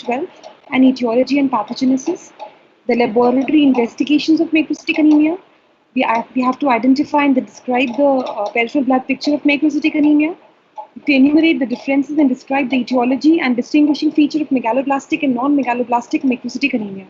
B12 and etiology and pathogenesis, the laboratory investigations of macrocytic anemia. We have to identify and describe the peripheral blood picture of macrocytic anemia, to enumerate the differences and describe the etiology and distinguishing feature of megaloblastic and non-megaloblastic macrocytic anemia.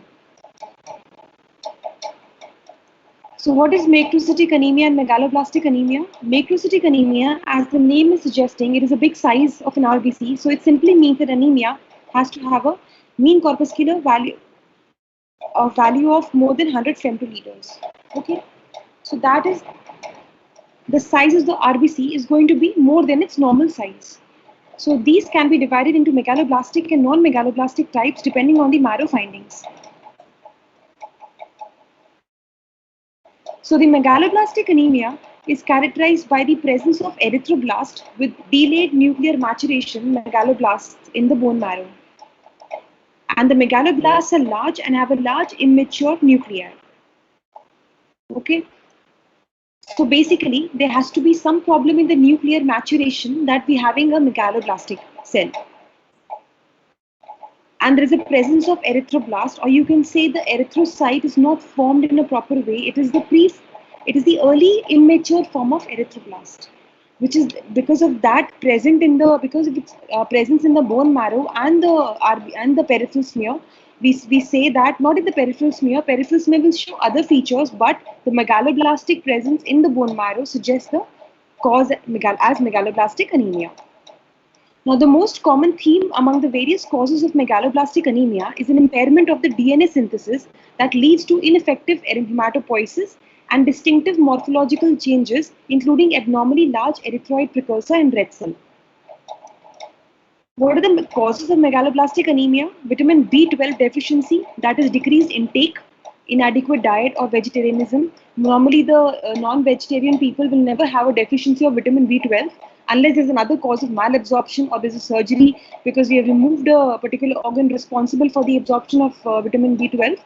So what is macrocytic anemia and megaloblastic anemia? Macrocytic anemia, as the name is suggesting, it is a big size of an RBC. So it simply means that anemia has to have a mean corpuscular value of more than 100 femtoliters. Okay, so that is the size of the RBC is going to be more than its normal size. So these can be divided into megaloblastic and non-megaloblastic types depending on the marrow findings. So the megaloblastic anemia is characterized by the presence of erythroblast with delayed nuclear maturation megaloblasts in the bone marrow. And the megaloblasts are large and have a large immature nuclei. Okay. So basically, there has to be some problem in the nuclear maturation that we're having a megaloblastic cell. And there is a presence of erythroblast, or you can say the erythrocyte is not formed in a proper way. It is the early immature form of erythroblast, which is because of its presence in the bone marrow and the peripheral smear. We say that not in the peripheral smear will show other features, but the megaloblastic presence in the bone marrow suggests the cause as megaloblastic anemia. Now, the most common theme among the various causes of megaloblastic anemia is an impairment of the DNA synthesis that leads to ineffective hematopoiesis and distinctive morphological changes, including abnormally large erythroid precursor and red cell. What are the causes of megaloblastic anemia? Vitamin B12 deficiency, that is decreased intake, inadequate diet or vegetarianism. Normally, the non-vegetarian people will never have a deficiency of vitamin B12 unless there's another cause of malabsorption or there's a surgery because we have removed a particular organ responsible for the absorption of vitamin B12.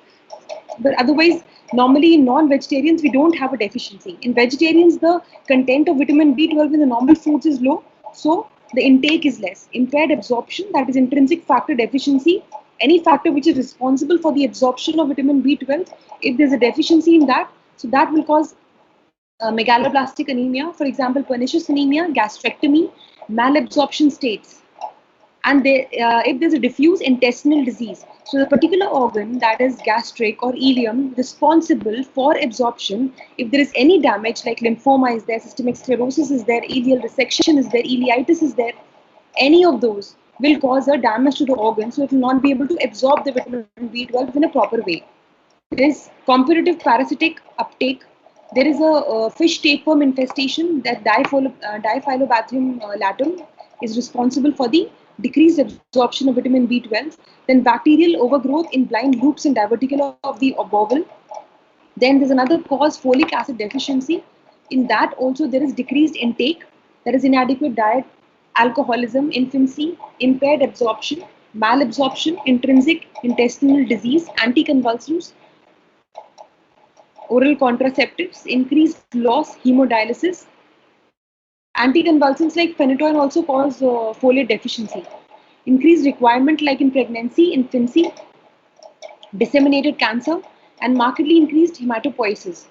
But otherwise, normally in non-vegetarians, we don't have a deficiency. In vegetarians, the content of vitamin B12 in the normal foods is low, so the intake is less. Impaired absorption, that is intrinsic factor deficiency, any factor which is responsible for the absorption of vitamin B12, if there's a deficiency in that, so that will cause megaloblastic anemia. For example, pernicious anemia, gastrectomy, malabsorption states. And if there's a diffuse intestinal disease, so the particular organ that is gastric or ileum responsible for absorption, if there is any damage like lymphoma is there, systemic sclerosis is there, ileal resection is there, ileitis is there, any of those will cause a damage to the organ, so it will not be able to absorb the vitamin B12 in a proper way. There is competitive parasitic uptake. There is a fish tapeworm infestation, that Diphyllobathyum latum is responsible for the decreased absorption of vitamin B12. Then bacterial overgrowth in blind loops and diverticula of the bowel. Then there's another cause, folic acid deficiency. In that also there is decreased intake, there is inadequate diet, alcoholism, infancy, impaired absorption, malabsorption, intrinsic intestinal disease, anticonvulsants, oral contraceptives, increased loss, hemodialysis. Anticonvulsants like phenytoin also cause folate deficiency. Increased requirement like in pregnancy, infancy, disseminated cancer, and markedly increased hematopoiesis.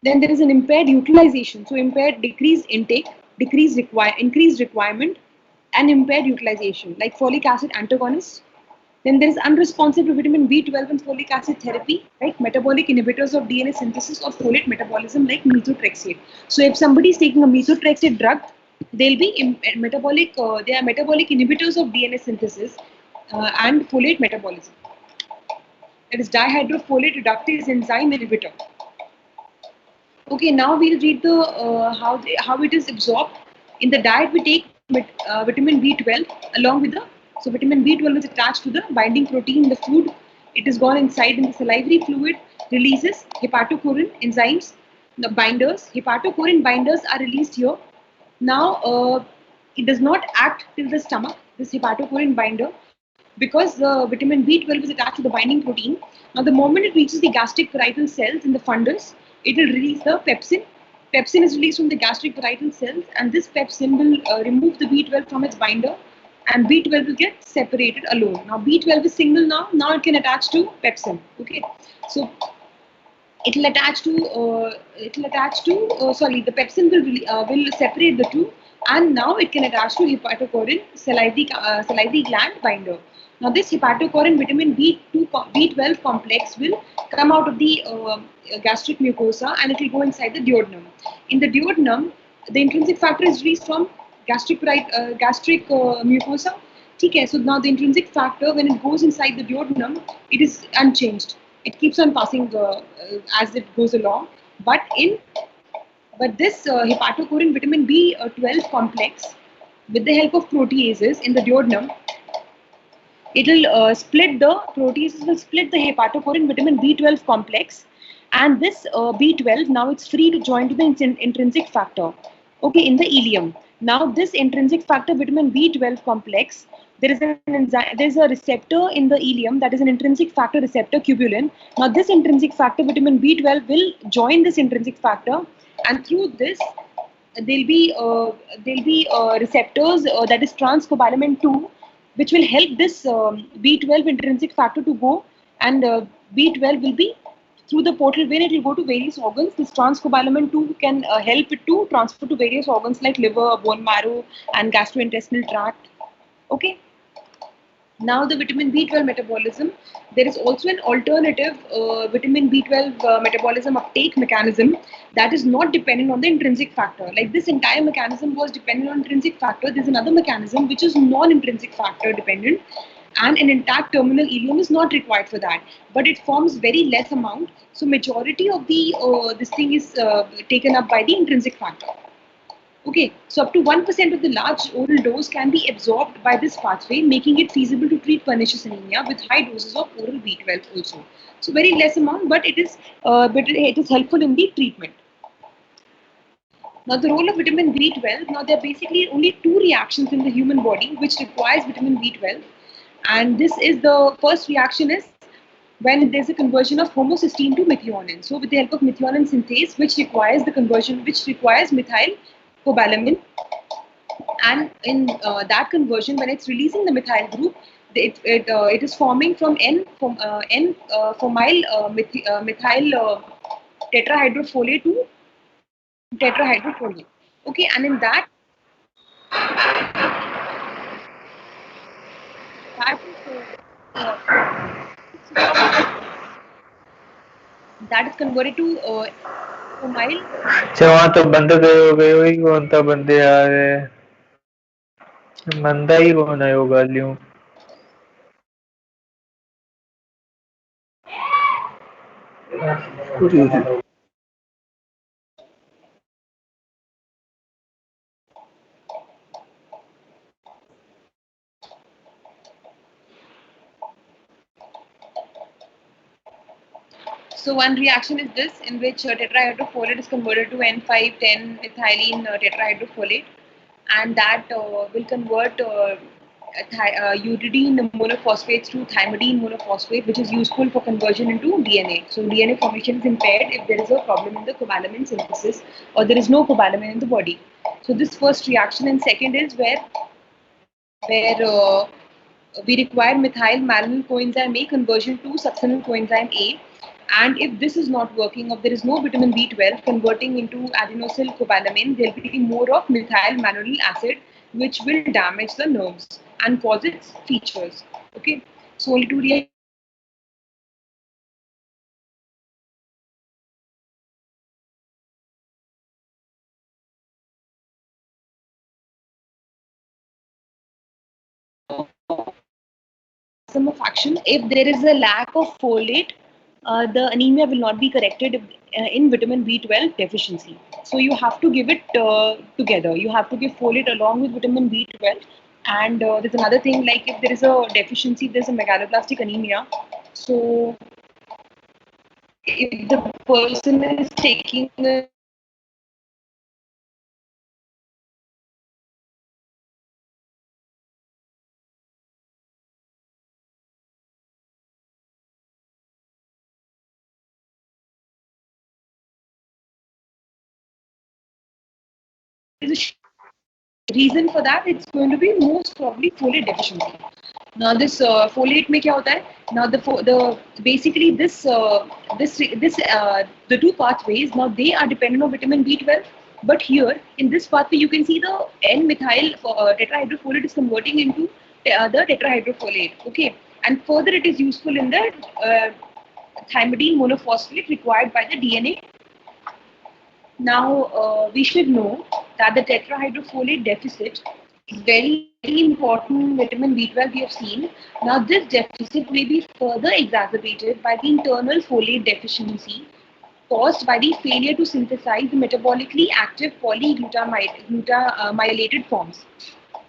Then there is an impaired utilization, so impaired decreased intake, increased requirement, and impaired utilization like folic acid antagonists. Then there is unresponsive to vitamin B12 and folic acid therapy, like metabolic inhibitors of DNA synthesis or folate metabolism like methotrexate. So if somebody is taking a methotrexate drug, they'll be metabolic. They are metabolic inhibitors of DNA synthesis and folate metabolism. That is dihydrofolate reductase enzyme inhibitor. Okay, now we'll read the how it is absorbed. In the diet, we take vitamin B12 along with so vitamin B12 is attached to the binding protein in the food. It is gone inside in the salivary fluid, releases hepatocorrin enzymes, the binders. Hepatocorrin binders are released here. Now, it does not act till the stomach, this hepatocorrin binder, because the vitamin B12 is attached to the binding protein. Now, the moment it reaches the gastric parietal cells in the fundus, it will release the pepsin. Pepsin is released from the gastric parietal cells, and this pepsin will remove the B12 from its binder and B12 will get separated alone. Now B12 is single now. Now it can attach to pepsin. Okay, so the pepsin will separate the two, and now it can attach to hepatocorrin salivary gland binder. Now this hepatocorrin vitamin B12 complex will come out of the gastric mucosa, and it will go inside the duodenum. In the duodenum, the intrinsic factor is released from gastric mucosa. Okay, so now the intrinsic factor, when it goes inside the duodenum, it is unchanged. It keeps on passing as it goes along. But in but this hepatocorrin vitamin B12 complex, with the help of proteases in the duodenum, it will proteases will split the hepatocorrin vitamin B12 complex, and this B12 now it's free to join to the intrinsic factor. Okay, in the ileum. Now this intrinsic factor vitamin B12 complex, there is an enzyme, there is a receptor in the ileum, that is an intrinsic factor receptor tubulin. Now this intrinsic factor vitamin B12 will join this intrinsic factor, and through this there'll be receptors, that is transcobalamin 2, which will help this B12 intrinsic factor to go, and B12 will be through the portal vein, it will go to various organs. This transcobalamin 2 can help it to transfer to various organs like liver, bone marrow, and gastrointestinal tract. Okay. Now the vitamin B12 metabolism, there is also an alternative vitamin B12 metabolism uptake mechanism that is not dependent on the intrinsic factor. Like this entire mechanism was dependent on intrinsic factor. There's another mechanism which is non-intrinsic factor dependent, and an intact terminal ileum is not required for that, but it forms very less amount. So majority of the this thing is taken up by the intrinsic factor. Okay, so up to 1% of the large oral dose can be absorbed by this pathway, making it feasible to treat pernicious anemia with high doses of oral B12 also. So very less amount, but it is helpful in the treatment. Now the role of vitamin B12, now there are basically only two reactions in the human body which requires vitamin B12, and this is the first reaction is when there's a conversion of homocysteine to methionine. So with the help of methionine synthase, which requires methyl cobalamin, and in that conversion, when it's releasing the methyl group, it is forming from methyl tetrahydrofolate to tetrahydrofolate. Okay, and in that that is converted to formal. अच्छा वहाँ तो बंद गए हो गए वही कौन था बंदे आ रहे बंदा ही कौन है वो गालियों So one reaction is this, in which tetrahydrofolate is converted to N5,10 ethylene tetrahydrofolate, and that will convert uridine monophosphates to thymidine monophosphate, which is useful for conversion into DNA. So DNA formation is impaired if there is a problem in the cobalamin synthesis or there is no cobalamin in the body. So this first reaction, and second is where we require methyl malonyl coenzyme A conversion to succinyl coenzyme A. And if this is not working, or there is no vitamin B12 converting into adenosyl cobalamin, there will be more of methyl malonyl acid, which will damage the nerves and cause its features. Okay, so only two reactions. Of action. If there is a lack of folate, the anemia will not be corrected in vitamin B12 deficiency. So you have to give it together. You have to give folate along with vitamin B12. And there's another thing, like if there is a deficiency, there's a megaloblastic anemia. So if the person is taking a reason for that, it's going to be most probably folate deficiency. Now this folate में क्या होता है? Now the basically the two pathways, now they are dependent on vitamin B12. But here in this pathway you can see the N-methyl tetrahydrofolate is converting into the tetrahydrofolate. Okay, and further it is useful in the thymidine monophosphate required by the DNA. Now we should know that the tetrahydrofolate deficit is very important vitamin B12 we have seen. Now this deficit may be further exacerbated by the internal folate deficiency caused by the failure to synthesize the metabolically active polyglutamylated forms.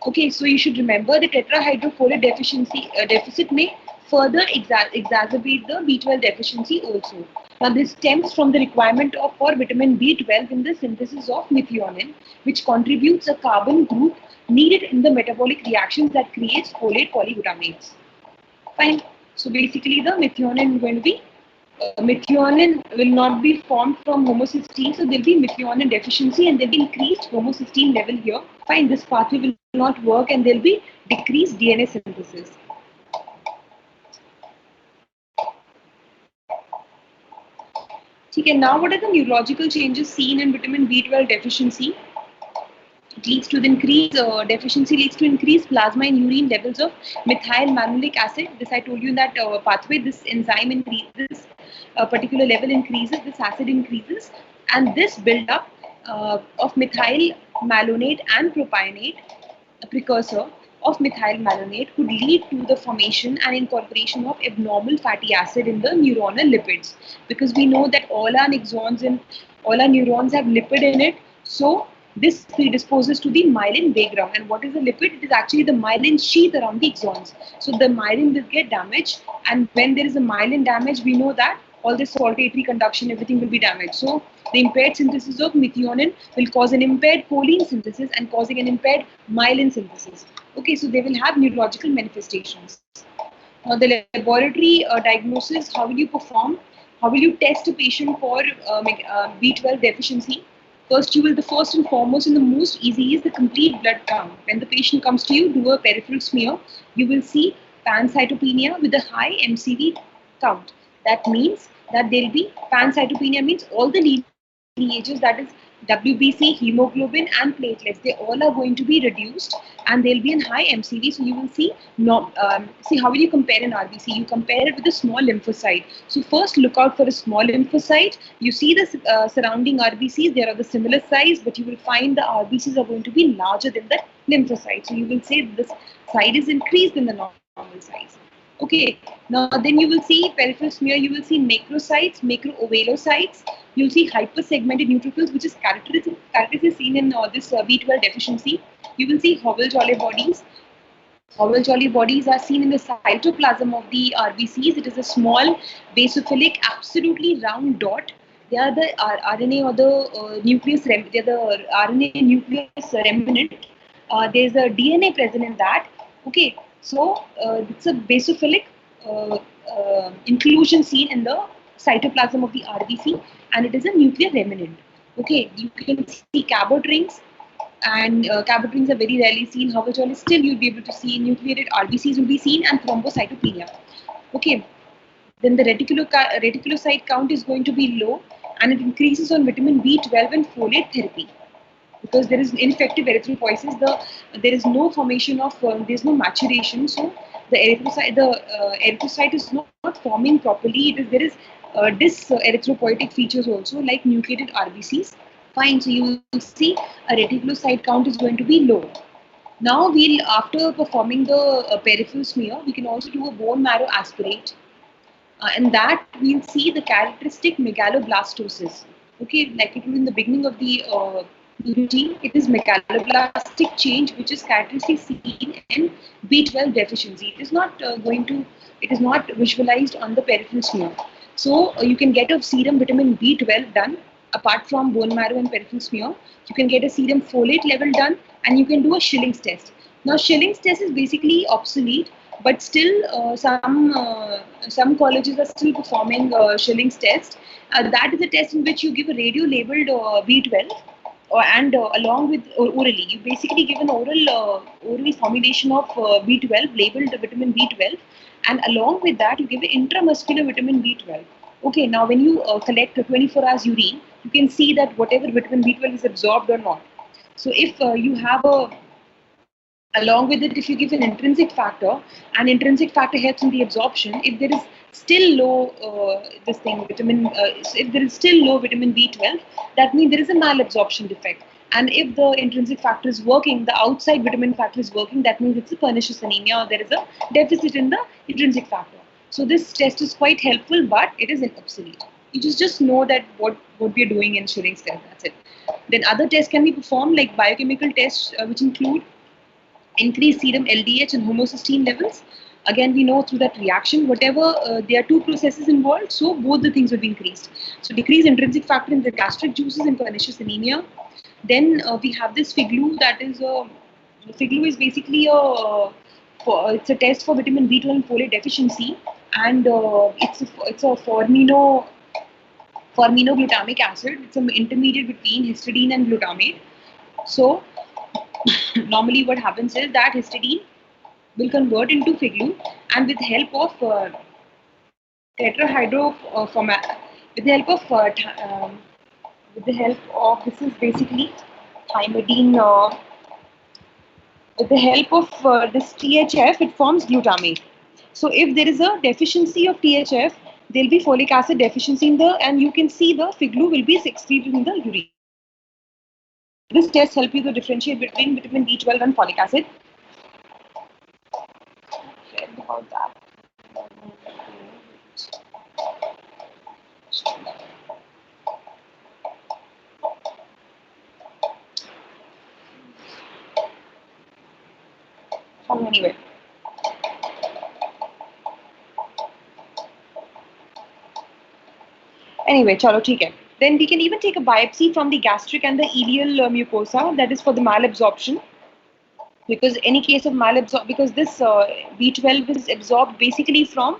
Okay, so you should remember the tetrahydrofolate deficiency deficit may further exacerbate the B12 deficiency also. Now this stems from the requirement for vitamin B12 in the synthesis of methionine, which contributes a carbon group needed in the metabolic reactions that creates folate polyglutamates. Fine. So basically the methionine will be methionine will not be formed from homocysteine, so there will be methionine deficiency and there will be increased homocysteine level here. Fine, this pathway will not work and there will be decreased DNA synthesis. Okay, now what are the neurological changes seen in vitamin B12 deficiency? It leads to the deficiency leads to increased plasma and urine levels of methyl malonic acid. This I told you in that pathway, this enzyme increases, a particular level increases, this acid increases, and this build-up of methyl malonate and propionate, a precursor of methyl malonate, could lead to the formation and incorporation of abnormal fatty acid in the neuronal lipids, because we know that all our axons and all our neurons have lipid in it. So this predisposes to the myelin background. And what is the lipid? It is actually the myelin sheath around the axons. So the myelin will get damaged, and when there is a myelin damage, we know that all this saltatory conduction, everything will be damaged. So the impaired synthesis of methionine will cause an impaired choline synthesis and causing an impaired myelin synthesis. Okay, so they will have neurological manifestations. Now the laboratory diagnosis, how will you perform? How will you test a patient for B12 deficiency? First, the first and foremost and the most easy is the complete blood count. When the patient comes to you, do a peripheral smear. You will see pancytopenia with a high MCV count. That means that there will be pancytopenia means all the lineages, that is WBC, hemoglobin and platelets, they all are going to be reduced and there will be a high MCV. So you will see, see how will you compare an RBC? You compare it with a small lymphocyte. So first look out for a small lymphocyte. You see the surrounding RBCs, they are of the similar size, but you will find the RBCs are going to be larger than the lymphocyte. So you will say this side is increased in the normal size. Okay, now then you will see peripheral smear, you will see macrocytes, macroovalocytes, you'll see hypersegmented neutrophils, which is characteristically seen in this B12 deficiency. You will see Howell-Jolly bodies. Howell-Jolly bodies are seen in the cytoplasm of the RBCs. It is a small basophilic, absolutely round dot. They are the RNA or the nucleus. They are the RNA nucleus remnant. There is a DNA present in that. Okay, so it's a basophilic inclusion seen in the cytoplasm of the RBC, and it is a nuclear remnant. Okay, you can see Cabot rings, and Cabot rings are very rarely seen. However, still you'll be able to see nucleated RBCs will be seen, and thrombocytopenia. Okay, then the reticulocyte count is going to be low, and it increases on vitamin B12 and folate therapy. Because there is ineffective erythropoiesis, there is no formation of, there is no maturation, so the erythrocyte is not forming properly. There is erythropoietic features also like nucleated RBCs. Fine, so you will see a reticulocyte count is going to be low. Now after performing the peripheral smear, we can also do a bone marrow aspirate, and that we'll see the characteristic megaloblastosis. Okay, like it was in the beginning of the routine, it is megaloblastic change which is characteristically seen in B12 deficiency. It is not it is not visualized on the peripheral smear. So you can get a serum vitamin B12 done apart from bone marrow and peripheral smear. You can get a serum folate level done, and you can do a Schilling's test. Now Schilling's test is basically obsolete, but still some colleges are still performing Schilling's test. That is a test in which you give a radio labeled B12, and along with orally, you basically give an oral formulation of B12 labeled vitamin B12, and along with that you give an intramuscular vitamin B12. Okay, now when you collect a 24 hours urine, you can see that whatever vitamin B12 is absorbed or not. So if you have a along with it, if you give an intrinsic factor, and intrinsic factor helps in the absorption, if there is still low this thing vitamin, if there is still low vitamin B12, that means there is a malabsorption defect. And if the intrinsic factor is working, the outside vitamin factor is working, that means it's a pernicious anemia, or there is a deficit in the intrinsic factor. So this test is quite helpful, but it is obsolete. You just know that what we are doing in Schilling's test. That's it. Then other tests can be performed, like biochemical tests, which include increase serum LDH and homocysteine levels. Again, we know through that reaction, whatever there are two processes involved, so both the things will be increased. So decrease intrinsic factor in the gastric juices in pernicious anemia. Then we have this FIGLU, that is FIGLU is basically it's a test for vitamin B12 and folate deficiency, and it's a forminoglutamic acid. It's an intermediate between histidine and glutamate. So normally what happens is that histidine will convert into FIGLU, and with help of tetrahydro format, with the help of this is basically thymidine. With the help of this THF, it forms glutamate. So if there is a deficiency of THF, there will be folic acid deficiency in the, and you can see the FIGLU will be excreted in the urine. This test helps you to differentiate between vitamin B12 and folic acid. About that. Anyway. Anyway, chalo, theek hai. Then we can even take a biopsy from the gastric and the ileal mucosa, that is for the malabsorption. Because any case of malabsorption, because this B12 is absorbed basically from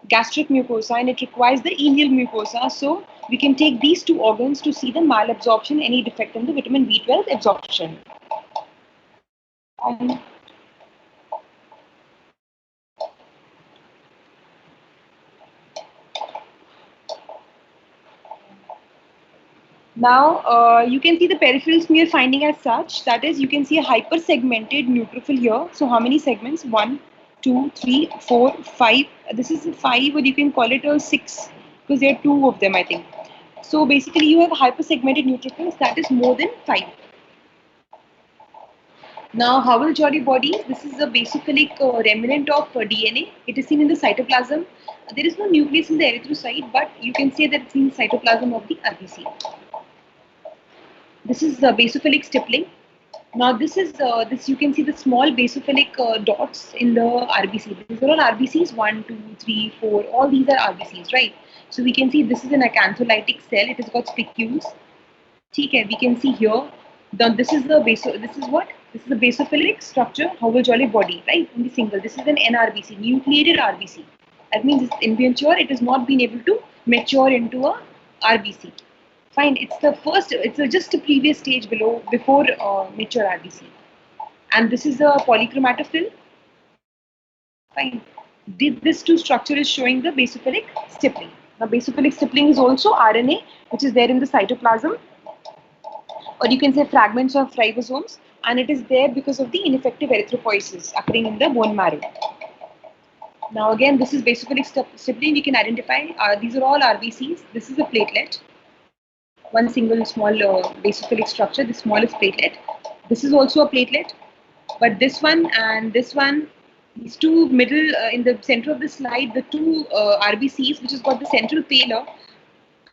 gastric mucosa and it requires the ileal mucosa. So we can take these two organs to see the malabsorption, any defect in the vitamin B12 absorption. And now you can see the peripheral smear finding as such. That is, you can see a hyper-segmented neutrophil here. So how many segments? 1, 2, 3, 4, 5. This is a 5, or you can call it a 6 because there are 2 of them, I think. So basically, you have hyper-segmented neutrophils, that is more than 5. Now, Howell-Jolly bodies, this is a basophilic remnant of DNA. It is seen in the cytoplasm. There is no nucleus in the erythrocyte, but you can say that it's in the cytoplasm of the RBC. This is basophilic stippling. Now, this is this. You can see the small basophilic dots in the RBC. These are all RBCs. 1, 2, 3, 4. All these are RBCs, right? So we can see this is an acantholytic cell. It has got spicules. Okay, we can see here. This is the This is what? This is the basophilic structure, Howell-Jolly body, right? Only single. This is an NRBC, nucleated RBC. That means it's immature. It has not been able to mature into a RBC. Fine. It's the first. It's just a previous stage before mature RBC. And this is a polychromatophil. Fine. This two structure is showing the basophilic stippling. Now, basophilic stippling is also RNA, which is there in the cytoplasm, or you can say fragments of ribosomes, and it is there because of the ineffective erythropoiesis occurring in the bone marrow. Now again, this is basophilic stippling. We can identify these are all RBCs. This is a platelet, one single small basophilic structure, the smallest platelet. This is also a platelet, but this one and this one, these two middle in the center of the slide, the two RBCs, which has got the central pallor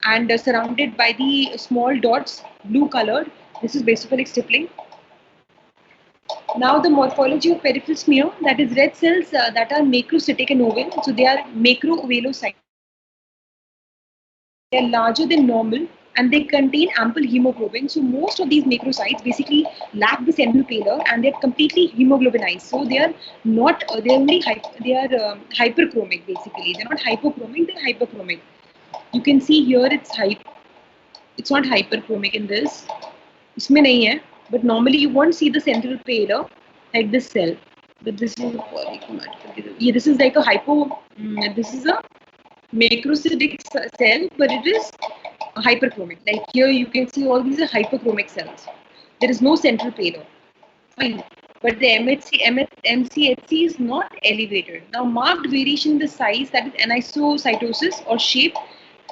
and surrounded by the small dots, blue colored. This is basophilic stippling. Now the morphology of peripheral smear, that is red cells that are macrocytic and oval. So they are macroovelocytes. They are larger than normal and they contain ample hemoglobin. So most of these macrocytes basically lack the central pallor and they're completely hemoglobinized. So they are not, they are hyperchromic basically. They're not hypochromic, they're hyperchromic. You can see here it's not hyperchromic in this. इसमें नहीं है, but normally you won't see the central payload like this cell. But this is a polychromatic. Yeah, this is like a this is a macrocytic cell, but it is hyperchromic. Like here you can see all these are hyperchromic cells. There is no central payload. Fine. But the MCHC is not elevated. Now marked variation in the size, that is anisocytosis or shape,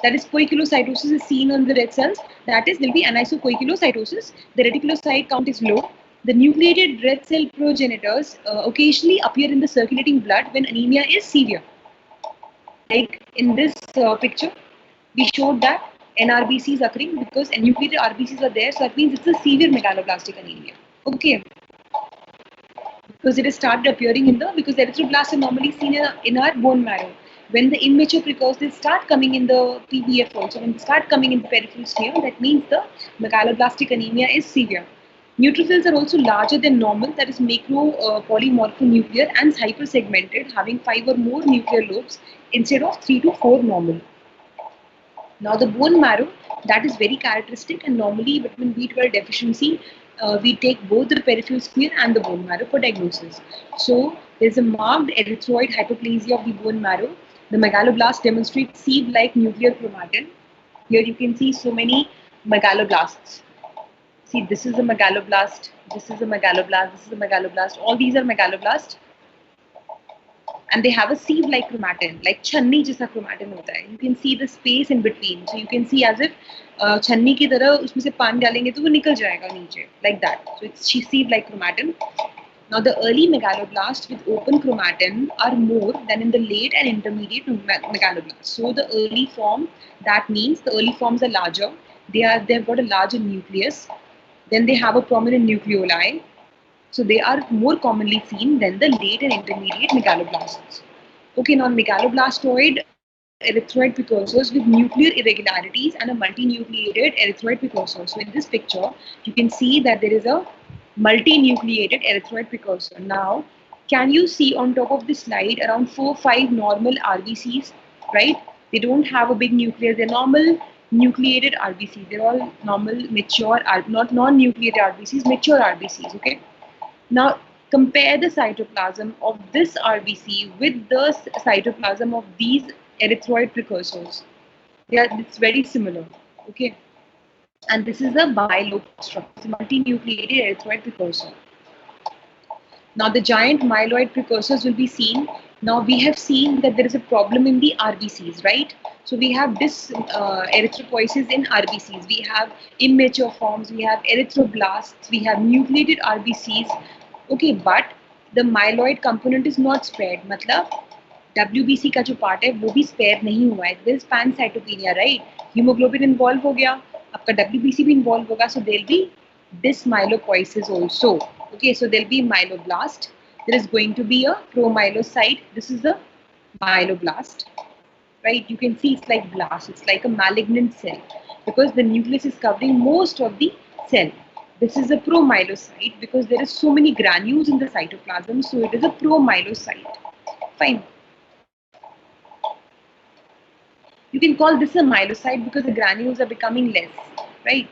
that is poikilocytosis is seen on the red cells. That is, there will be anisopoikilocytosis. The reticulocyte count is low. The nucleated red cell progenitors occasionally appear in the circulating blood when anemia is severe. Like in this picture, we showed that NRBC is occurring because nucleated RBCs are there, so that means it's a severe megaloblastic anemia. Okay, because it has started appearing because erythroblasts are normally seen in our bone marrow. When the immature precursors start coming in the PBF also, when they start coming in the peripheral smear, that means the megaloblastic anemia is severe. Neutrophils are also larger than normal, that is macro polymorphonuclear and hypersegmented, having 5 or more nuclear lobes instead of 3 to 4 normal. Now the bone marrow, that is very characteristic, and normally vitamin B12 deficiency, we take both the peripheral smear and the bone marrow for diagnosis. So there is a marked erythroid hyperplasia of the bone marrow. The megaloblast demonstrates sieve-like nuclear chromatin. Here you can see so many megaloblasts. See, this is a megaloblast, this is a megaloblast, this is a megaloblast. All these are megaloblasts. And they have a sieve-like chromatin, like channi जैसा chromatin होता है. You can see the space in between, so you can see as if छन्नी की तरह उसमें से पानी डालेंगे तो वो निकल जाएगा नीचे, like that. So it's sieve-like chromatin. Now the early megaloblasts with open chromatin are more than in the late and intermediate megaloblasts. So the early form, that means the early forms are larger. They've got a larger nucleus. Then they have a prominent nucleoli. So they are more commonly seen than the late and intermediate megaloblasts. Okay, now megaloblastoid erythroid precursors with nuclear irregularities and a multinucleated erythroid precursor. So in this picture, you can see that there is a multinucleated erythroid precursor. Now, can you see on top of this slide around 4-5 normal RBCs, right? They don't have a big nucleus. They're normal nucleated RBCs. They're all normal, mature, not non-nucleated RBCs, mature RBCs, okay? Now, compare the cytoplasm of this RBC with the cytoplasm of these erythroid precursors. It's very similar, okay? And this is a bilobe structure, multinucleated erythroid precursor. Now, the giant myeloid precursors will be seen. Now, we have seen that there is a problem in the RBCs, right? So, we have this erythropoiesis in RBCs. We have immature forms, we have erythroblasts, we have nucleated RBCs. Okay, but the myeloid component is not spared. मतलब WBC का जो part है वो भी spare नहीं हुआ है. There is pancytopenia, right? Hemoglobin involved हो गया, आपका WBC भी involved होगा, so there will be this myelopoiesis also. Okay, so there will be myeloblast. There is going to be a promyelocyte. This is the myeloblast, right? You can see it's like blast. It's like a malignant cell because the nucleus is covering most of the cell. This is a promyelocyte because there is so many granules in the cytoplasm, so it is a promyelocyte. Fine. You can call this a myelocyte because the granules are becoming less, right?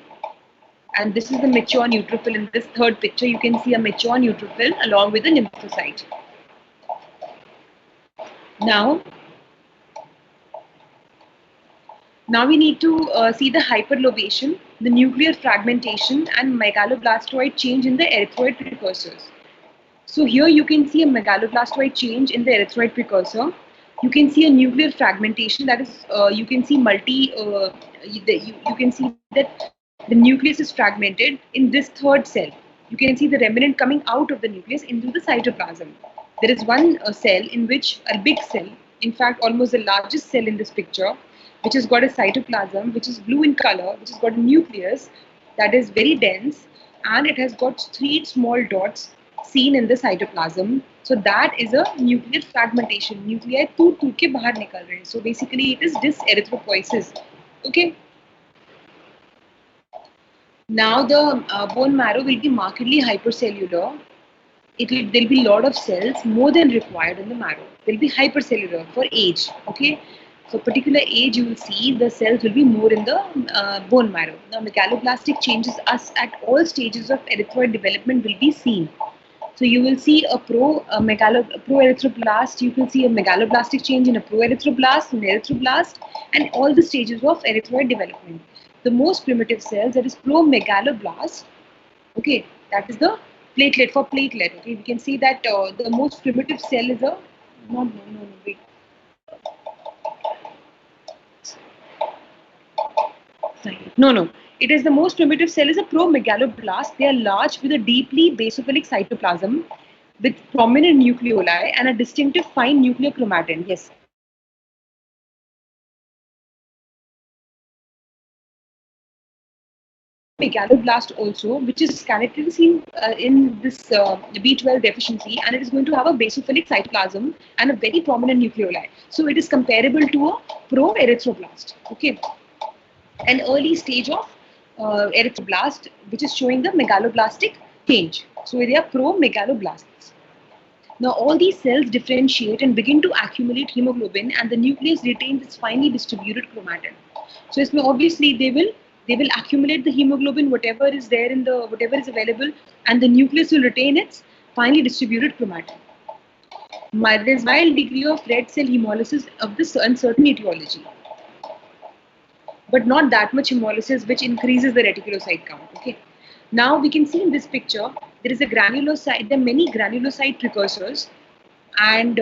And this is the mature neutrophil. In this third picture, you can see a mature neutrophil along with a lymphocyte. Now we need to see the hyperlobation, the nuclear fragmentation, and megaloblastoid change in the erythroid precursors. So here you can see a megaloblastoid change in the erythroid precursor. You can see a nuclear fragmentation, that is, you can see you can see that the nucleus is fragmented in this third cell. You can see the remnant coming out of the nucleus into the cytoplasm. There is one cell in which a big cell, in fact almost the largest cell in this picture, which has got a cytoplasm which is blue in color, which has got a nucleus that is very dense, and it has got 3 small dots seen in the cytoplasm. So that is a nuclear fragmentation. Nuclei टूट के बाहर निकल रहे हैं. So basically it is dyserythropoiesis. Okay. Now the bone marrow will be markedly hypercellular. There will be a lot of cells more than required in the marrow. There will be hypercellular for age. Okay. So particular age, you will see the cells will be more in the bone marrow. Now megaloblastic changes us at all stages of erythroid development will be seen. So you will see a pro-erythroblast, you will see a megaloblastic change in a pro-erythroblast, an erythroblast, and all the stages of erythroid development. The most primitive cells, that is pro-megaloblast, okay, that is the platelet for platelet. Okay, we can see that the most primitive cell is a wait. No. It is the most primitive cell is a promegaloblast. They are large with a deeply basophilic cytoplasm with prominent nucleoli and a distinctive fine nuclear chromatin. Yes. Megaloblast also, which is characteristic seen in this B12 deficiency, and it is going to have a basophilic cytoplasm and a very prominent nucleoli. So it is comparable to a pro-erythroblast. Okay, an early stage of erythroblast, which is showing the megaloblastic change. So they are pro-megaloblasts. Now all these cells differentiate and begin to accumulate hemoglobin, and the nucleus retains its finely distributed chromatin. So it's obviously they will accumulate the hemoglobin, whatever is there in the whatever is available, and the nucleus will retain its finely distributed chromatin. There's mild degree of red cell hemolysis of this uncertain etiology, but not that much hemolysis which increases the reticulocyte count. Okay. Now we can see in this picture there is a granulocyte. There are many granulocyte precursors, and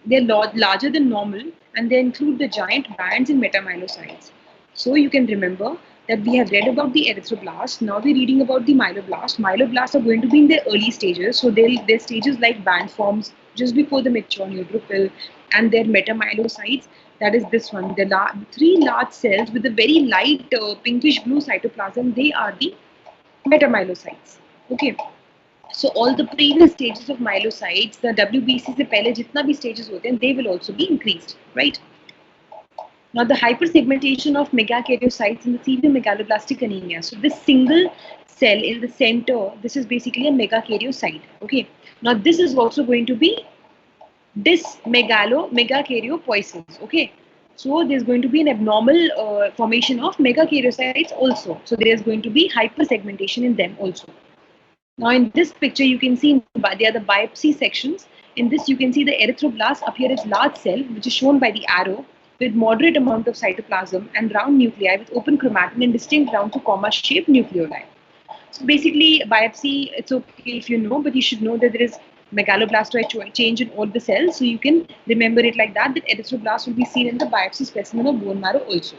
they're larger than normal, and they include the giant bands in metamyelocytes. So you can remember that we have read about the erythroblast. Now we're reading about the myeloblast. Myeloblasts are going to be in their early stages. So their stages like band forms just before the mature neutrophil, and their metamyelocytes. That is this one. The three large cells with a very light pinkish blue cytoplasm. They are the metamyelocytes. Okay. So all the previous stages of myelocytes, the WBC से पहले जितना भी stages होते हैं, they will also be increased, right? Now the hypersegmentation of megakaryocytes in the severe megaloblastic anemia. So this single cell in the center, this is basically a megakaryocyte. Okay. Now this is also going to be megakaryopoiesis. Okay. So there's going to be an abnormal formation of megakaryocytes also. So there is going to be hypersegmentation in them also. Now in this picture you can see they are the biopsy sections. In this you can see the erythroblast appear as large cell, which is shown by the arrow, with moderate amount of cytoplasm and round nuclei with open chromatin and distinct round to comma shaped nucleoli. So basically biopsy, it's okay if you know, but you should know that there is megaloblastoid change in all the cells, so you can remember it like that erythroblast will be seen in the biopsy specimen of bone marrow also.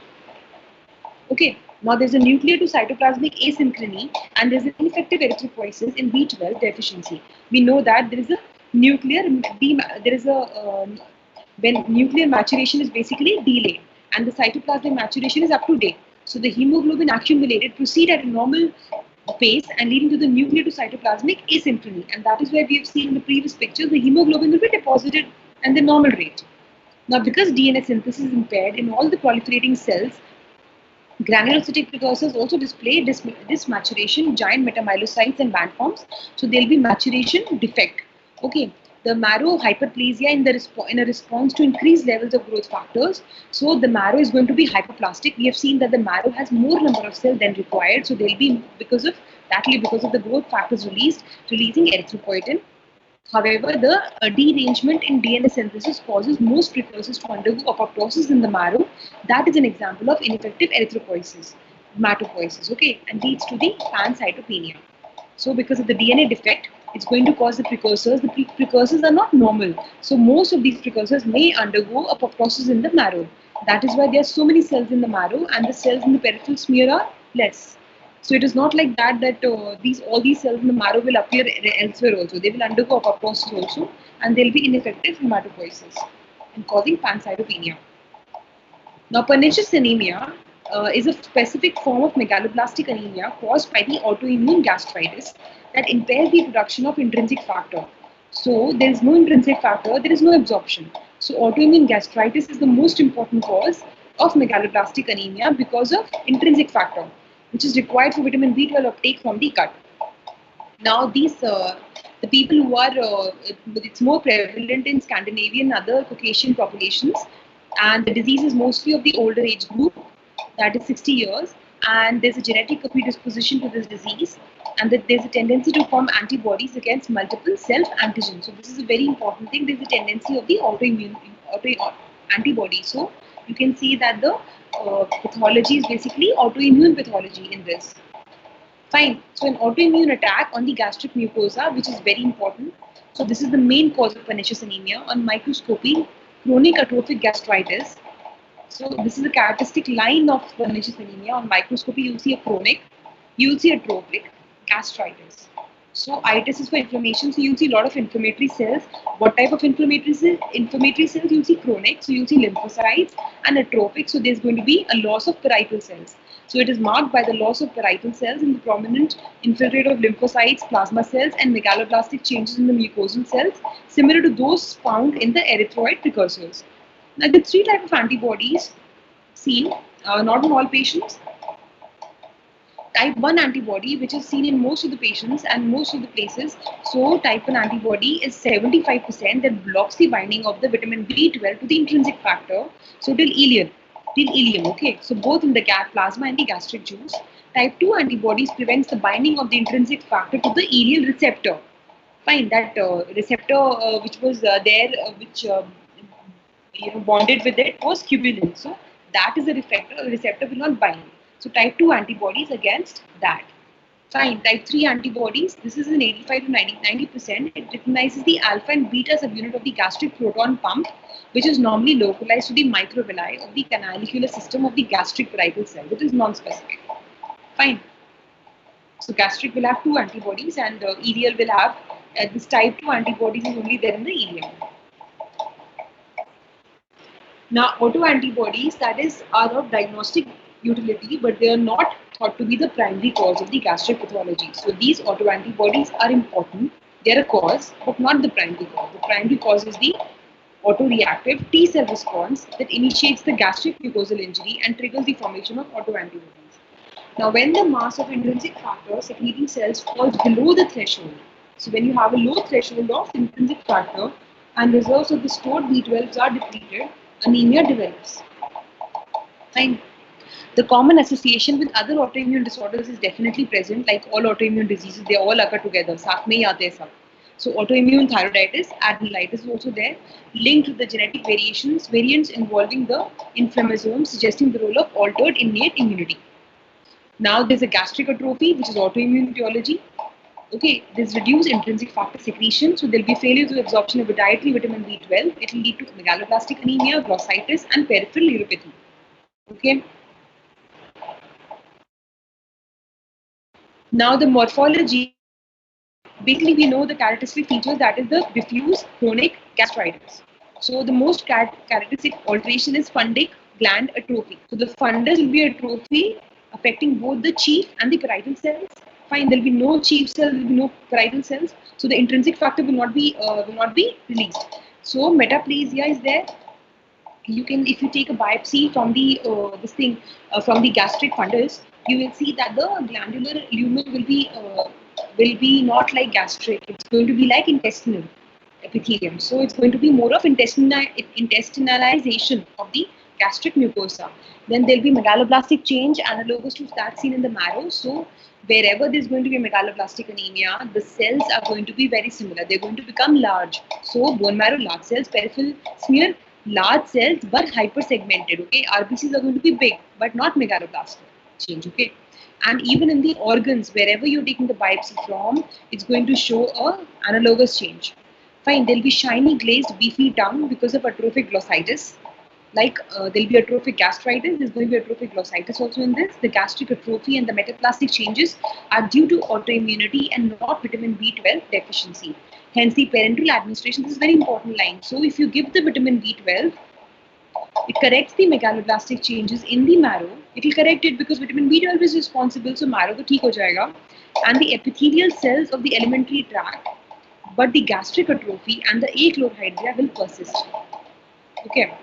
Okay. Now there's a nuclear to cytoplasmic asynchrony, and there's an ineffective erythropoiesis in B12 deficiency. We know that there is a nuclear when nuclear maturation is basically delayed, and the cytoplasmic maturation is up to date. So the hemoglobin accumulated proceed at a normal pace and leading to the nuclear to cytoplasmic asynchrony, and that is where we have seen in the previous picture the hemoglobin will be deposited at the normal rate. Now because DNA synthesis is impaired in all the proliferating cells, granulocytic precursors also display this maturation, giant metamyelocytes and band forms. So there will be maturation defect. Okay, the marrow hyperplasia in a response to increased levels of growth factors. So the marrow is going to be hyperplastic. We have seen that the marrow has more number of cells than required. So there will be because of the growth factors releasing erythropoietin. However, the derangement in DNA synthesis causes most precursors to undergo apoptosis in the marrow. That is an example of ineffective erythropoiesis, hematopoiesis, okay, and leads to the pancytopenia. So because of the DNA defect, it's going to cause the precursors. The precursors are not normal. So most of these precursors may undergo apoptosis in the marrow. That is why there are so many cells in the marrow and the cells in the peripheral smear are less. So it is not like that all these cells in the marrow will appear elsewhere also. They will undergo apoptosis also, and they will be ineffective hematopoiesis and causing pancytopenia. Now pernicious anemia is a specific form of megaloblastic anemia caused by the autoimmune gastritis that impairs the production of intrinsic factor. So there is no intrinsic factor, there is no absorption. So autoimmune gastritis is the most important cause of megaloblastic anemia because of intrinsic factor, which is required for vitamin B12 uptake from the gut. Now the people who are, it's more prevalent in Scandinavian, other Caucasian populations, and the disease is mostly of the older age group, that is 60 years, and there's a genetic predisposition to this disease, and that there's a tendency to form antibodies against multiple self-antigens. So this is a very important thing. There's a tendency of the auto antibody. So you can see that the pathology is basically autoimmune pathology in this. Fine. So an autoimmune attack on the gastric mucosa, which is very important. So this is the main cause of pernicious anemia. On microscopy, chronic atrophic gastritis. So this is a characteristic line of pernicious anemia. On microscopy, you'll see a chronic, you'll see a trophic gastritis. So itis is for inflammation. So you'll see a lot of inflammatory cells. What type of inflammatory cells? Inflammatory cells, you'll see chronic. So you'll see lymphocytes, and atrophic. So there's going to be a loss of parietal cells. So it is marked by the loss of parietal cells and the prominent infiltrate of lymphocytes, plasma cells, and megaloblastic changes in the mucosal cells, similar to those found in the erythroid precursors. Now, the three types of antibodies seen, not in all patients. Type 1 antibody, which is seen in most of the patients and most of the places. So type 1 antibody is 75% that blocks the binding of the vitamin B12 to the intrinsic factor. So till ileum, okay. So both in the plasma and the gastric juice. Type 2 antibodies prevents the binding of the intrinsic factor to the ileal receptor. Fine, that receptor which was there, which bonded with it was tubulin. So that is a receptor will not bind. So type 2 antibodies against that. Fine. Type 3 antibodies, this is in 85 to 90%. It recognizes the alpha and beta subunit of the gastric proton pump, which is normally localized to the microvilli of the canalicular system of the gastric parietal cell, which is non-specific. Fine. So gastric will have 2 antibodies, and ileal will have this type 2 antibodies is only there in the ileum. Now, autoantibodies, that is, are of diagnostic utility, but they are not thought to be the primary cause of the gastric pathology. So these autoantibodies are important. They are a cause, but not the primary cause. The primary cause is the autoreactive T cell response that initiates the gastric mucosal injury and triggers the formation of autoantibodies. Now, when the mass of intrinsic factor secreting cells falls below the threshold, so when you have a low threshold of intrinsic factor and reserves of the stored B12s are depleted, anemia develops. Fine. The common association with other autoimmune disorders is definitely present, like all autoimmune diseases, they all occur together. साथ में ही आते हैं सब. So autoimmune thyroiditis, adenoitis is also there, linked to the genetic variants involving the inflammasome, suggesting the role of altered innate immunity. Now there's a gastric atrophy, which is autoimmune etiology. Okay, there's reduced intrinsic factor secretion, so there'll be failure to absorption of dietary vitamin B12. It will lead to megaloblastic anemia, glossitis, and peripheral neuropathy. Okay. Now the morphology, basically we know the characteristic features, that is the diffuse chronic gastritis. So the most characteristic alteration is fundic gland atrophy. So the fundus will be atrophy affecting both the chief and the parietal cells. Fine, there will be no chief cells, there will be no parietal cells. So the intrinsic factor will not be released. So metaplasia is there. You can, if you take a biopsy from the from the gastric fundus, you will see that the glandular lumen will be not like gastric. It's going to be like intestinal epithelium. So it's going to be more of intestinalization of the gastric mucosa. Then there'll be megaloblastic change analogous to that seen in the marrow. So wherever there's going to be megaloblastic anemia, the cells are going to be very similar. They're going to become large. So bone marrow large cells, peripheral smear large cells but hypersegmented. Okay, RBCs are going to be big but not megaloblastic change. Okay, and even in the organs, wherever you're taking the biopsy from, it's going to show a analogous change. Fine, there'll be shiny glazed beefy tongue because of atrophic glossitis. Like there'll be atrophic gastritis, there's going to be atrophic glossitis also in this. The gastric atrophy and the metaplastic changes are due to autoimmunity and not vitamin B12 deficiency. Hence the parenteral administration, this is a very important line. So if you give the vitamin B12, it corrects the megaloblastic changes in the marrow. It will correct it because vitamin B12 is responsible, so marrow to theek ho jayega. And the epithelial cells of the alimentary tract, but the gastric atrophy and the achlorhydria will persist. Okay.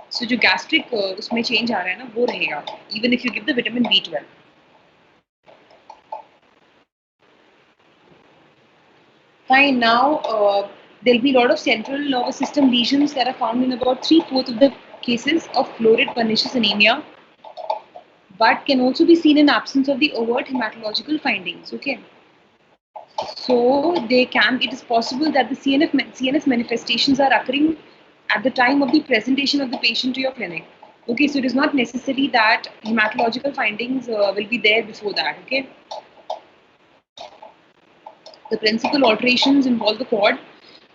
So जो gastric उसमें change आ रहा है ना वो रहेगा even if you give the vitamin B12. Fine. Now there'll be a lot of central nervous system lesions that are found in about 3/4 of the cases of florid pernicious anemia, but can also be seen in absence of the overt hematological findings. Okay. So it is possible that the CNS manifestations are occurring at the time of the presentation of the patient to your clinic. Okay, so it is not necessary that hematological findings will be there before that. Okay. The principal alterations involve the cord,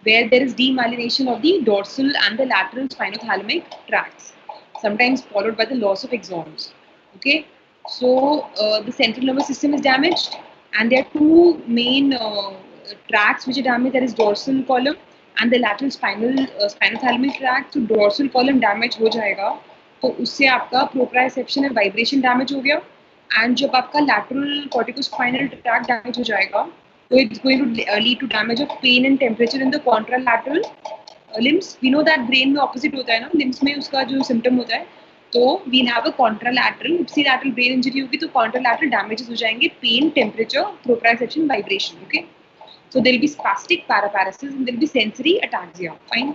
where there is demyelination of the dorsal and the lateral spinothalamic tracts, sometimes followed by the loss of axons. Okay, so the central nervous system is damaged, and there are two main tracts which are damaged. That is dorsal column and the lateral spinothalamic tract. So dorsal column damage हो जाएगा, तो उससे आपका proprioception and vibration damage हो गया, and जब आपका lateral corticospinal tract damage हो जाएगा, so it's going to lead to damage of pain and temperature in the contralateral limbs. We know that brain में opposite होता है ना, limbs में उसका जो symptom होता है, तो we'll have a contralateral, ipsilateral brain injury होगी तो contralateral damages हो जाएंगे, pain, temperature, proprioception, vibration. Okay, so there will be spastic paraparesis and there will be sensory ataxia. Fine.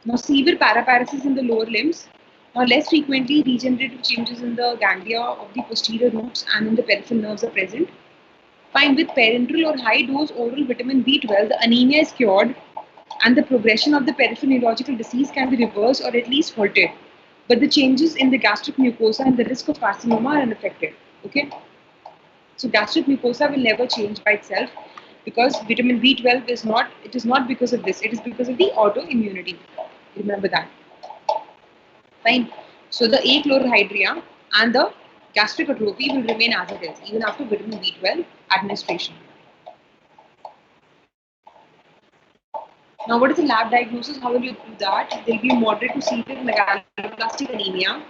Now severe paraparesis in the lower limbs. Now less frequently degenerative changes in the ganglia of the posterior roots and in the peripheral nerves are present. Fine, with parenteral or high dose oral vitamin B12, the anemia is cured and the progression of the peripheral neurological disease can be reversed or at least halted. But the changes in the gastric mucosa and the risk of carcinoma are unaffected. Okay, so gastric mucosa will never change by itself because vitamin B12 is not. It is not because of this. It is because of the autoimmunity. Remember that. Fine. So the achlorhydria and the gastric atrophy will remain as it is even after vitamin B12 administration. Now, what is the lab diagnosis? How will you do that? There will be moderate to severe megaloblastic anemia.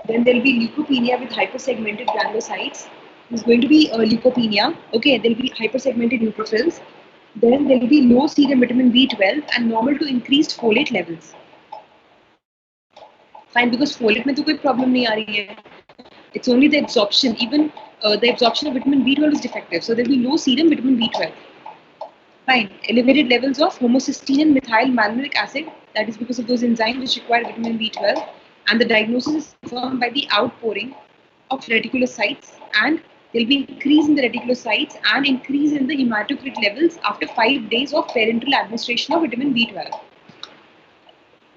Then there will be leukopenia with hypersegmented granulocytes. There's going to be leukopenia. Okay, there will be hypersegmented neutrophils. Then there will be low serum vitamin B12 and normal to increased folate levels. Fine, because folate में तो कोई problem नहीं आ रही है. It's only the absorption. Even the absorption of vitamin B12 is defective. So there will be low serum vitamin B12. Fine. Elevated levels of homocysteine and methyl malonic acid. That is because of those enzymes which require vitamin B12. And the diagnosis is confirmed by the outpouring of reticulocytes, and there will be increase in the reticulocytes and increase in the hematocrit levels after 5 days of parenteral administration of vitamin B12.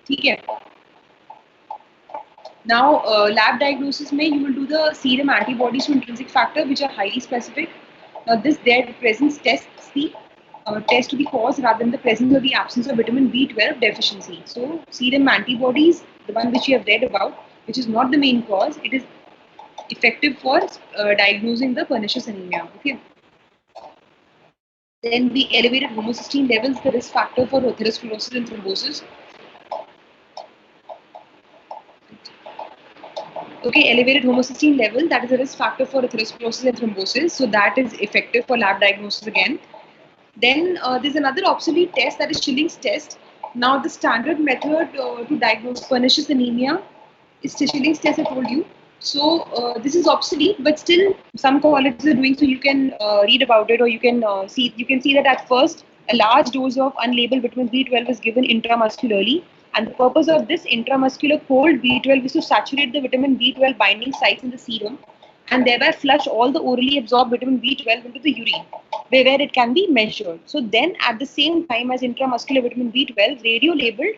ठीक है. Now, lab diagnosis में you will do the serum antibodies to intrinsic factor which are highly specific. Now, their presence tests the test to the cause rather than the presence or the absence of vitamin B12 deficiency. So, serum antibodies, the one which you have read about, which is not the main cause, it is effective for diagnosing the pernicious anemia. Okay. Then the elevated homocysteine levels, the risk factor for atherosclerosis and thrombosis. Okay, elevated homocysteine level, that is a risk factor for atherosclerosis and thrombosis. So that is effective for lab diagnosis again. Then there's another obsolete test, that is Schilling's test. Now the standard method to diagnose pernicious anemia is Schilling's test, I told you. So this is obsolete, but still some colleges are doing so. You can read about it, or you can see. You can see that at first a large dose of unlabeled vitamin B12 is given intramuscularly, and the purpose of this intramuscular cold B12 is to saturate the vitamin B12 binding sites in the serum, and thereby flush all the orally absorbed vitamin B12 into the urine, where it can be measured. So then, at the same time as intramuscular vitamin B12, radio-labeled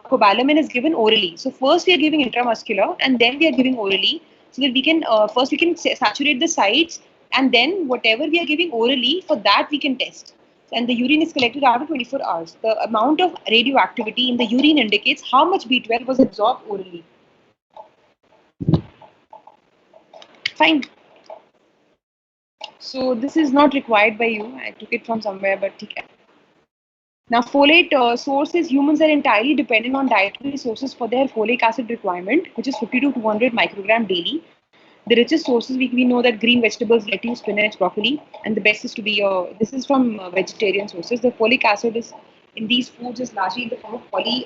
cobalamin is given orally. So first we are giving intramuscular and then we are giving orally, so that we can first we can saturate the sites, and then whatever we are giving orally, for that we can test. And the urine is collected after 24 hours. The amount of radioactivity in the urine indicates how much B12 was absorbed orally. Fine. So this is not required by you. I took it from somewhere, but okay. Now, folate sources, humans are entirely dependent on dietary sources for their folic acid requirement, which is 50 to 200 microgram daily. The richest sources, we know that green vegetables, lettuce, spinach, broccoli, and the best is to be, this is from vegetarian sources. The folic acid is in these foods is largely in the form of polyl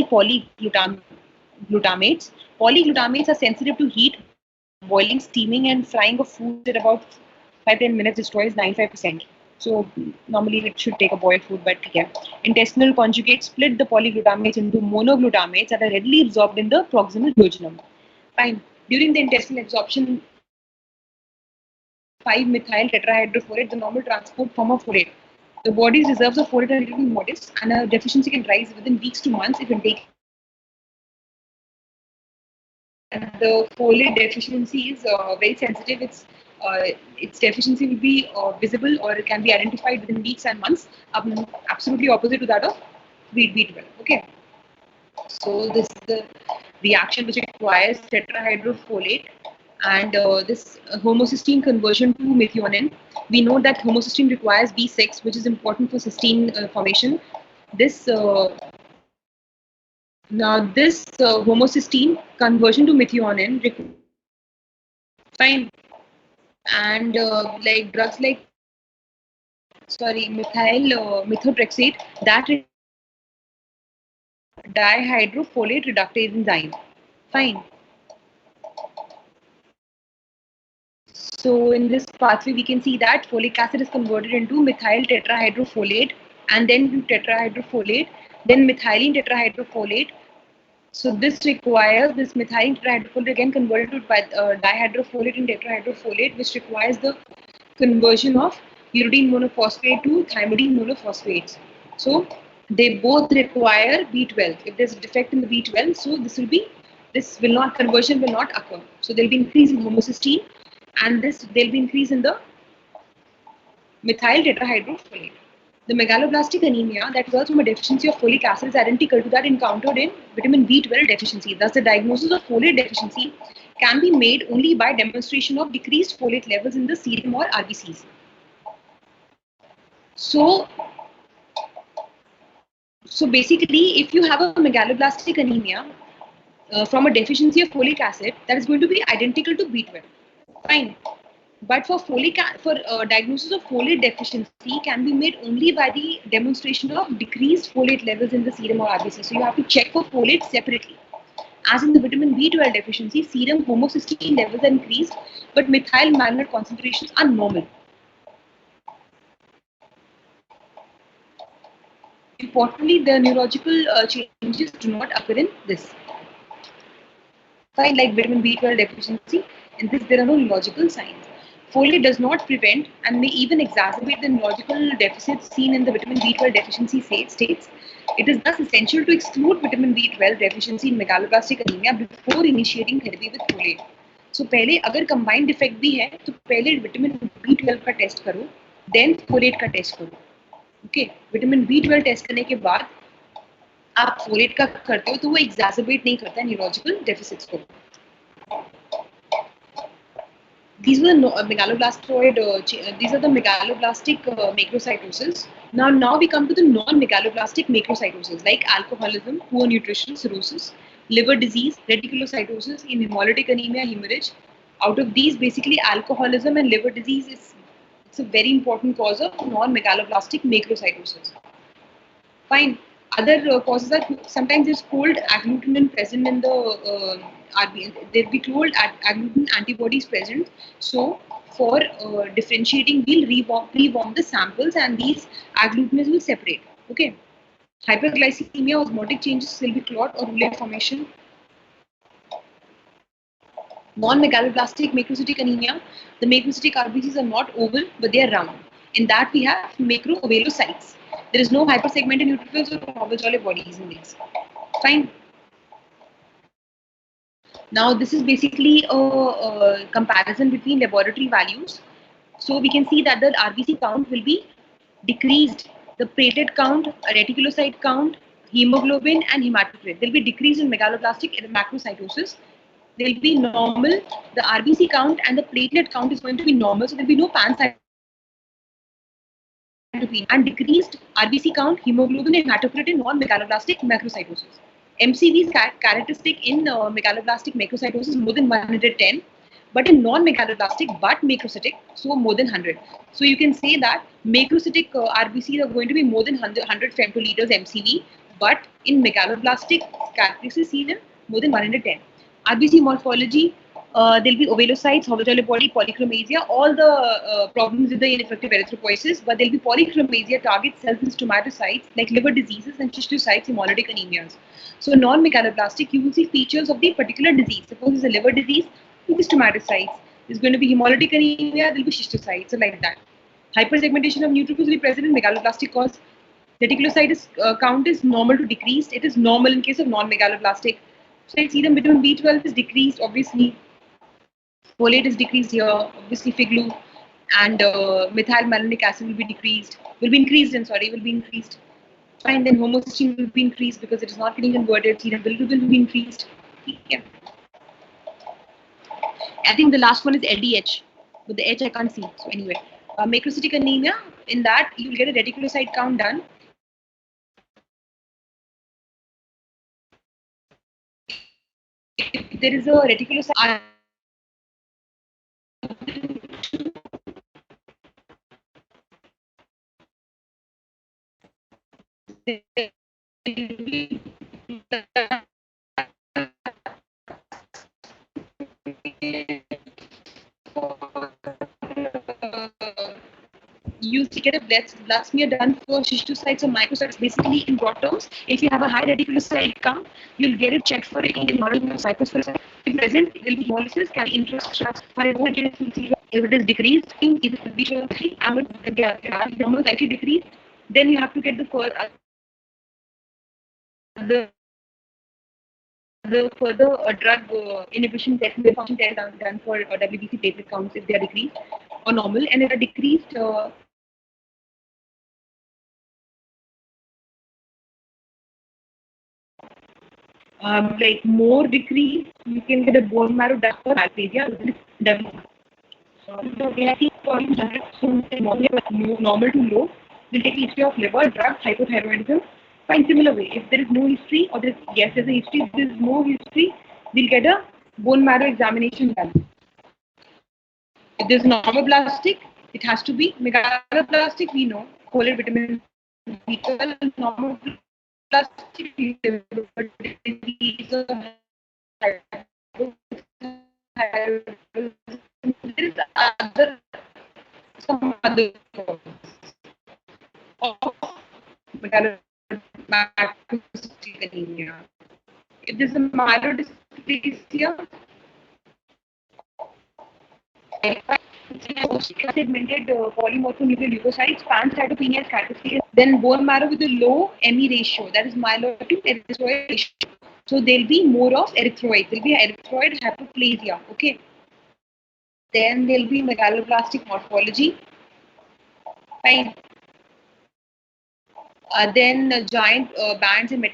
polyglutamates. Polyglutamates are sensitive to heat. Boiling, steaming, and frying of food at about 5-10 minutes destroys 95%. So normally it should take a boiled food, but yeah. Intestinal conjugates split the polyglutamates into monoglutamates that are readily absorbed in the proximal duodenum. Fine. During the intestinal absorption, 5-methyl tetrahydrofolate, the normal transport form of folate. The body's reserves of folate are relatively modest, and a deficiency can rise within weeks to months if intake. And the folate deficiency is very sensitive. Its deficiency will be visible, or it can be identified within weeks and months. Absolutely opposite to that of wheat B12. Okay. So this is the reaction which requires tetrahydrofolate and this homocysteine conversion to methionine. We know that homocysteine requires B6, which is important for cysteine formation. This homocysteine conversion to methionine fine, and like drugs like methotrexate that dihydrofolate reductase enzyme. Fine. So in this pathway, we can see that folic acid is converted into methyl tetrahydrofolate and then to tetrahydrofolate, then methylene tetrahydrofolate. So this requires this methylene tetrahydrofolate again converted to dihydrofolate and tetrahydrofolate, which requires the conversion of uridine monophosphate to thymidine monophosphates. So they both require B12. If there's a defect in the B12, so conversion will not occur. So there'll be increase in homocysteine, and there'll be increase in the methyl tetrahydrofolate. The megaloblastic anemia that results from a deficiency of folic acid is identical to that encountered in vitamin B12 deficiency. Thus, the diagnosis of folate deficiency can be made only by demonstration of decreased folate levels in the serum or RBCs. So basically, if you have a megaloblastic anemia from a deficiency of folic acid, that is going to be identical to B12. Fine. But for diagnosis of folate deficiency can be made only by the demonstration of decreased folate levels in the serum or RBC. So you have to check for folate separately. As in the vitamin B12 deficiency, serum homocysteine levels are increased, but methyl malonate concentrations are normal. Importantly, the neurological changes do not occur in this. Fine, like vitamin B12 deficiency, in this there are no neurological signs. Folate does not prevent and may even exacerbate the neurological deficits seen in the vitamin B12 deficiency states. It is thus essential to exclude vitamin B12 deficiency in megaloblastic anemia before initiating therapy with folate. So पहले अगर combined defect भी है तो पहले vitamin B12 का test करो, then folate का test करो. Okay, vitamin B12 टेस्ट करने के बाद आप फोलेट का करते हो तो वो एग्जैसरबेट नहीं करता है न्यूरोलॉजिकल डेफिसिट्स को. These are the megaloblastic macrocytosis. Now we come to the non-megaloblastic macrocytosis like alcoholism, poor nutrition, cirrhosis, liver disease, reticulocytosis, in hemolytic anemia, hemorrhage. Out of these, basically alcoholism and liver disease it's a very important cause of non-megaloblastic macrocytosis. Fine. Other causes are sometimes there's cold agglutinin present in the there'll be cold agglutinin antibodies present. So for differentiating, we'll pre-warm the samples and these agglutinins will separate. Okay. Hyperglycemia, osmotic changes, will be clot or rouleau formation. Non-megaloblastic macrocytic anemia, the macrocytic RBCs are not oval but they are round. In that we have macroovalocytes. There is no hypersegmented neutrophils or Hobble-Jolly bodies in these. Fine. Now this is basically a comparison between laboratory values. So we can see that the RBC count will be decreased. The platelet count, reticulocyte count, hemoglobin and hematocrit. There will be decrease in megaloblastic macrocytosis. There will be normal. The RBC count and the platelet count is going to be normal. So there will be no pancytopenia. And decreased RBC count, hemoglobin and hematocrit in non-megaloblastic macrocytosis. MCV is characteristic in megaloblastic macrocytosis more than 110, but in non-megaloblastic but macrocytic, so more than 100. So you can say that macrocytic RBCs are going to be more than 100 femtoliters MCV, but in megaloblastic characteristics seen in more than 110. RBC morphology, There'll be ovelocytes, holotype body, polychromasia, all the problems with the ineffective erythropoiesis, but there'll be polychromasia target cells and stomatocytes like liver diseases and schistocytes, hemolytic anemias. So non-megaloblastic, you will see features of the particular disease. Suppose it's a liver disease, it will be stomatocytes. There's going to be hemolytic anemia, there'll be schistocytes, so like that. Hypersegmentation of neutrophils will be present in megaloblastic cause. Reticulocyte count is normal to decreased. It is normal in case of non-megaloblastic. So I see them between B12 is decreased, obviously. Folate is decreased here, obviously Figlu, and methyl malonic acid will be decreased, will be increased. Fine, then homocysteine will be increased because it is not getting converted. Serum bilirubin will be increased. Yeah. I think the last one is LDH, but the H I can't see. So anyway, macrocytic anemia, in that you will get a reticulocyte count done. If there is a reticulocyte, you get a blood smear done for schistocytes or microcytes. Basically, in broad terms, if you have a high reticulocyte count, you'll get it checked for any cyclosporids. If present, it will be hemolysis, can interest for a if it is decreased, it will be slightly decreased. Then you have to get the further drug inhibition test, function test done for WBC platelet counts if they are decreased or normal, and if they are decreased. Like more decrease, you can get a bone marrow duct for aplasia. So they are points normal to low. We'll take history of liver, drugs, hypothyroidism. Find similar way. If there is no history, or there's a history, if there is no history, we'll get a bone marrow examination done. If there's normoblastic, it has to be megaloblastic. We know folate, vitamin B12, normoblastic. There is other some other macrocystic anemia. If there's a myelodysplasia, segmented polymorphonuclear leukocytes, pancytopenia, scatopenia, then bone marrow with a low ME ratio, that is myeloid to erythroid ratio. So there'll be more of erythroid. There'll be erythroid hyperplasia. Okay. Then there'll be megaloblastic morphology. Fine. Then giant bands in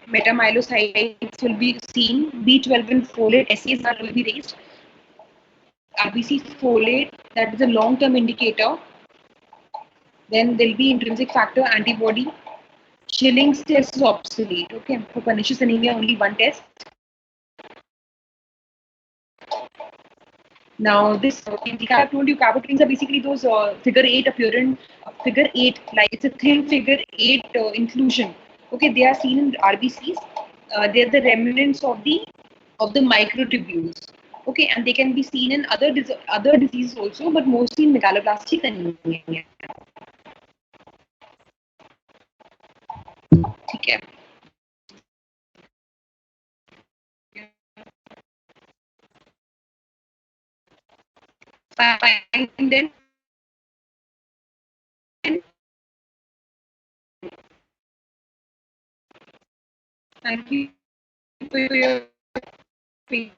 metamyelocytes will be seen. B12 and folate, SASR will be raised. RBC folate, that is a long-term indicator. Then there'll be intrinsic factor antibody. Schilling's test is obsolete. Okay, for pernicious anemia, only one test. Now, this I told you, carboplanes are basically those figure 8 appearance, figure 8, like it's a thin figure 8 inclusion. Okay, they are seen in RBCs. They're the remnants of the microtubules. Okay, and they can be seen in other diseases also, but mostly in megaloblastic anemia. Okay. Fine. Then thank you for your patience.